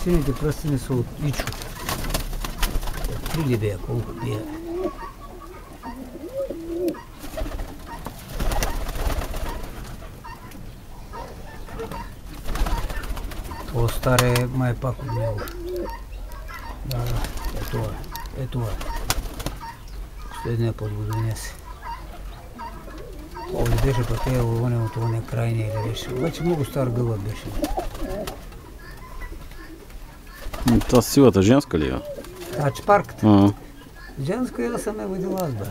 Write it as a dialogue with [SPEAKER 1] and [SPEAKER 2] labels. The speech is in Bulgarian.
[SPEAKER 1] Сините пръстени са от Ичо. 3 ли бея, колко бея? По-стар е май пак от него. Да, е това. Последния път го донесе. Оли беше пък оня от оня крайния или беше. Обаче много стар гълъб беше.
[SPEAKER 2] Та силата женска ли е?
[SPEAKER 1] Чпарката. Женска я съм я водила аз, бе.